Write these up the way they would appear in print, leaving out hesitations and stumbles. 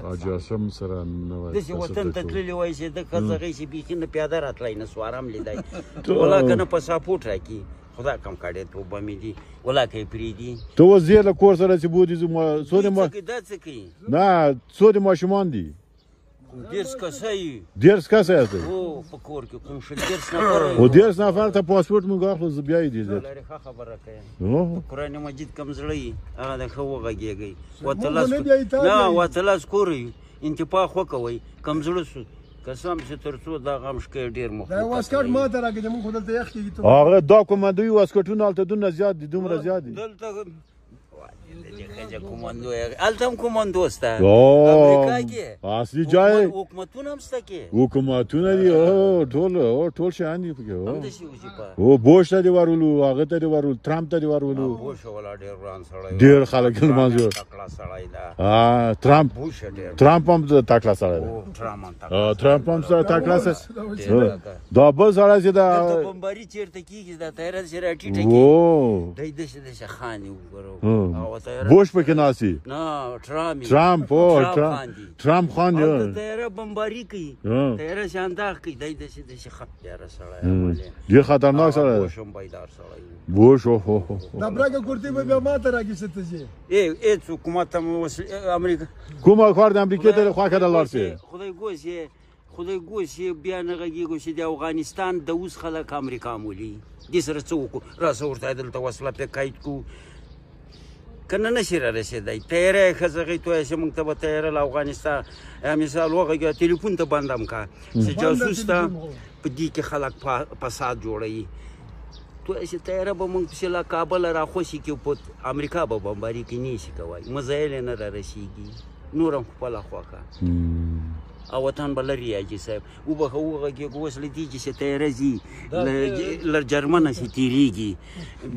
اجازه سره نه وای داسې وطن ته تللی وای چې د ښځغی چې بیخي نه پیاده راتلی نه سو ارام لیدی ولا که نه پاساپورټ راکړي خدا کم کړی توبه مې دي ولا که یې پرېږدي ته اوس زه له کور سره چې بودې دا څه کوي نه څو د ماشومان دي 10 کسه یي 10 کسه یاست او په کور کې کوم شل 10 نفر او 10 نفر ته پاسپورت مونږ اخلو زه بیا یې دي لري ښه خبره کوي قرآن مجید کم زړه یي هغه د ښه وغږېږئ وتلس کور یي انتفاق وکوئ کم زړه سو قسم چې تر څو دا غم شکی ډېر مخ دا واسکټ ماته راکړي چې مونږ خو دلته یخ کېږي هغه دا کومندوي واسکټونه هلته دومره زیات دي دومره زیات دي دلته کومندو هلته هم کومندو شته امریکا کې اصلي جای حکومتونه هم شته کې حکومتونه دي ټول شیان دي پکې همداسې وظیفه او بوش ته دې ورولو هغه ته دې ورولو ټرمپ ته دې ورولو بوش والا ډېر وران سړی ډېر خلک یې لمانځي تکړه سړی ده ټرمپ هم تکړه سړی ده ټرمپ هم تکړه سړی دا بل سړی چې دا بمباري چېرته کېږي دا تیاره چې راټیټه کېږي دی داسې خاني وګورو بوش پکې ناسي نه ټرمپ خان دی تیاره بمباري کوي تیاره شانداخ کوي دی داسې ښه تیاره سړی ډېر خطرناک سړی دی بوش هم بیدار سړی بوش دا برګه کورتۍ به بیا ماته راکړي چې ته ځې هېڅ حکومت هم امریکا کومه کار د امریکې ته خوا کړه لاړ شي خدای ګوس یې بیا نه غږېږو چې د افغانستان د اوس خلک امریکا مولي دې سره څه وکړو راسه ورته دلته وسله پې قید کړو که نه نشي رارسېدی تیاره یې ښځغۍ تویه چې موږ ته به تیاره له افغانستان مثال وغږېږه تلیفون ته بند هم که چې جاسوس ته په دې کې خلک فساد جوړوي تویه چې تیاره به موږ پسې له کابله راخوشي کړي په امریکا به بمباري کوي نه یې شي کوی مزایل یې نه رارسېږي نور هم خپله خوښه او وطن به لرې حاجي صاحب وبخه وغږېږو اوس له دې چې تیاره ځي له جرمنه چې تېرېږي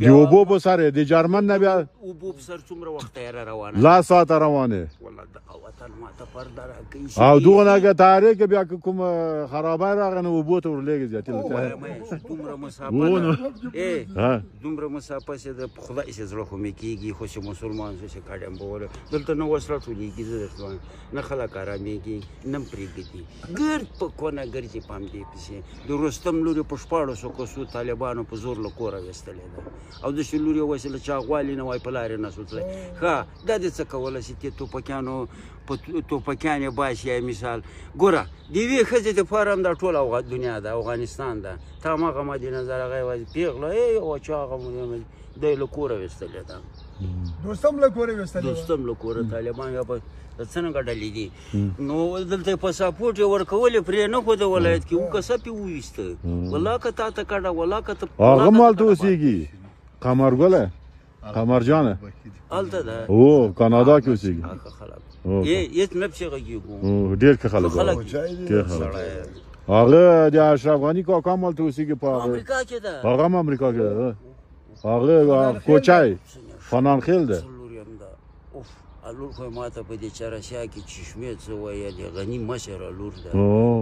د اوبو په سر د جرمن نه بیا اوبو په سر څومره وخت تیاره روانه لا ساعته روانې والله وطن ماته پرده راکوي او دغه نه تاریخ کې بیا کوم خرابی راغی نو اوبو ته ورلېږي زیاتې دومره مسافه دومره مسافه چې د خدای چې زړه خو مې کېږي خو چې مسلمان شو چې کاډیم به وله دلته نه وسله ټولېږي زه درته وایم نه خلک ارامېږي نه پرېږدي ګرد په کونه ګرځي په همدې پسې د رستم لورې په 1400 کسو طالبانو په زور له کوره ویستلې ده او داسې لورې وایي چې له چا غوالي نه وای په لارې نه سو تللی ښه دا دې څه کولی چې دې توپکیانو په توپکیانې باسي یا مثال ګوره د یوې ښځې دپاره هم دا ټوله دنیا ده افغانستان ده تا هماغه مدې نظر هغه یوازې پېغله او چې هغه دی له کوره ویستلې ده دوستم له کوره ویستلې دوستم له کوره طالبان یا په څنګه ډلې دي نو دلته پاسپورټ یې ورکولې پرې نه ښوده ولایت کې وکسه پې وویسته والله که تا ته کډه والله که ته هغه هم هلته اوسېږي قمرګله قمرجانه هلته ده او کانادا کې اوسېږي هېڅ نه پسې غږېږو ډېر ښه خلک هغه د اشرف غني کاکا هم هلته اوسېږي په امریکا کې ده هغه هم امریکا کې ده هغه کوچی فنان خیل ده لور خو یې ماته په دې چرشا کې چشمې څه ویلې غني مشره لور ده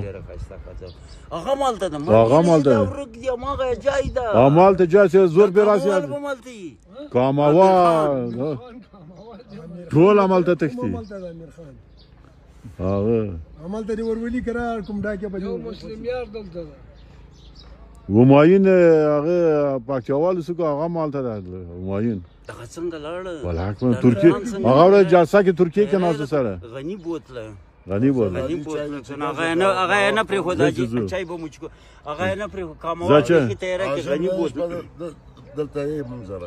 ډېره ښایسته ښځه هغه هم هلته ده هغه هم هلته ورک دي هماغه جای ده همالته جای چې زور پرې راسي هم هلته وي کاموا ټول همالته تښتي هغه همالته دې ورولي که کوم ډاکې به یو مسلم یار دلته ده همایون هغه پاکچاوالو څوک هغه هم هلته ده همایون دغه څنګه لاړه ولاکمه ترکیه هغه ورځ جلسه کې ترکیه کې ناست سره غني بوتله هغه یې نه پرېښود چای به مو چکو هغه یې نه پرېښود کاموال کې تیاره کې غني بوتله دلته یې منظره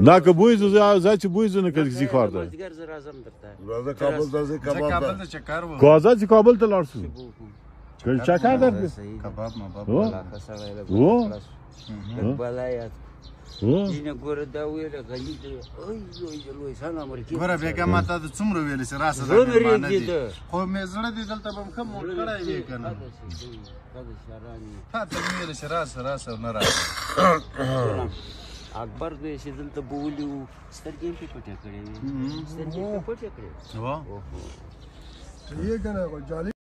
نه که بویزو زه چې بویزو نه که زی کار ده مازدیګر زه راځم درته راځه کابل ته ځې کباب ته چکر و کازا چې کابل ته لاړ شو چکر در کباب مباب علاقه سره بلایت اینه ګوره دا ویله غني دی لوی سان امریکې ګوره بیګا ما ته څومره ویلې چې راسه زه مې دي خو مې زړه دې دلته به ښه مونږ کړی وي که نه تا ته مې ویلې چې راسه نه راسه اکبر دوی چې دلته بولي وو سترګې یې پې پټې کړې وې سترګې یې پټې کړې یې که نه جالب